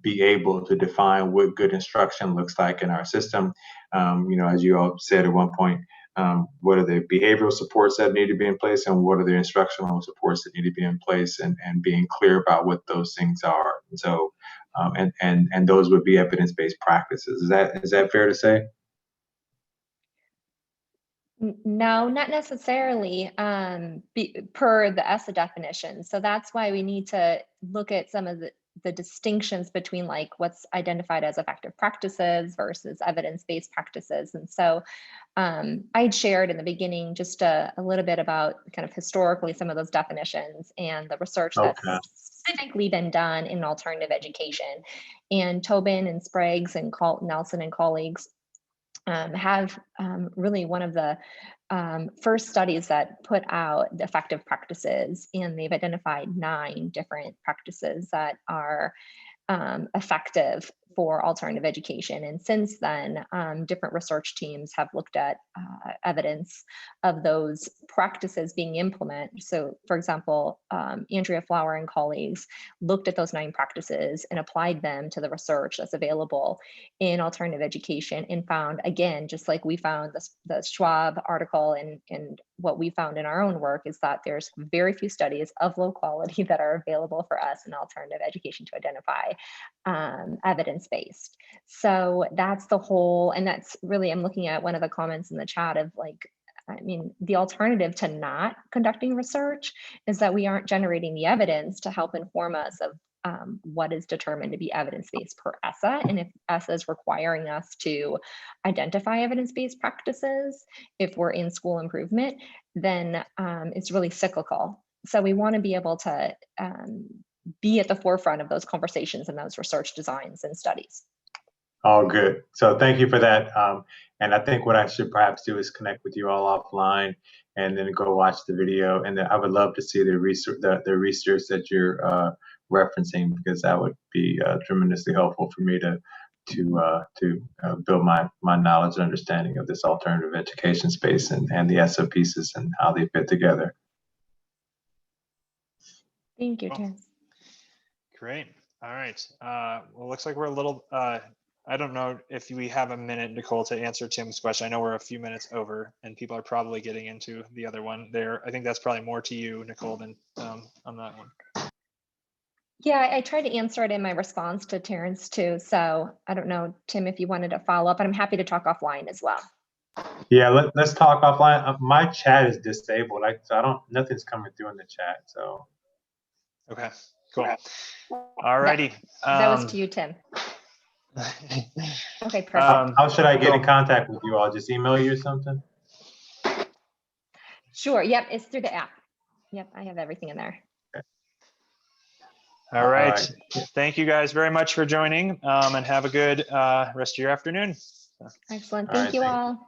be able to define what good instruction looks like in our system. As you all said at one point, what are the behavioral supports that need to be in place, and what are the instructional supports that need to be in place, and being clear about what those things are. And so, and those would be evidence-based practices. Is that fair to say? No, not necessarily per the ESSA definition. So that's why we need to look at some of the distinctions between like what's identified as effective practices versus evidence-based practices. And so I'd shared in the beginning just a little bit about kind of historically some of those definitions and the research that's specifically been done in alternative education. And Tobin and Sprague's and Nelson and colleagues have really one of the first studies that put out the effective practices, and they've identified 9 different practices that are effective for alternative education. And since then, different research teams have looked at evidence of those practices being implemented. So for example, Andrea Flower and colleagues looked at those 9 practices and applied them to the research that's available in alternative education, and found, again, just like we found the Schwab article and what we found in our own work, is that there's very few studies of low quality that are available for us in alternative education to identify evidence-based. So that's the whole, and that's really, I'm looking at one of the comments in the chat of like, I mean, the alternative to not conducting research is that we aren't generating the evidence to help inform us of what is determined to be evidence-based per ESSA. And if ESSA is requiring us to identify evidence-based practices, if we're in school improvement, then it's really cyclical. So we want to be able to be at the forefront of those conversations and those research designs and studies. Oh, good. So thank you for that. And I think what I should perhaps do is connect with you all offline and then go watch the video. And then I would love to see the research that you're referencing, because that would be tremendously helpful for me to build my knowledge and understanding of this alternative education space and the ESSA pieces and how they fit together. Thank you, Tim. Great. All right. Well, looks like we're a little, I don't know if we have a minute, Nicole, to answer Tim's question. I know we're a few minutes over and people are probably getting into the other one there. I think that's probably more to you, Nicole, than on that one. Yeah, I tried to answer it in my response to Terrence too. So I don't know, Tim, if you wanted to follow up, but I'm happy to talk offline as well. Yeah, let's talk offline. My chat is disabled. So nothing's coming through in the chat. So. Okay, cool. All righty. That was to you, Tim. Okay, perfect. How should I get in contact with you all? Just email you or something? Sure. Yep, it's through the app. Yep, I have everything in there. Okay. All right. Thank you guys very much for joining, and have a good rest of your afternoon. Excellent. Thank you all.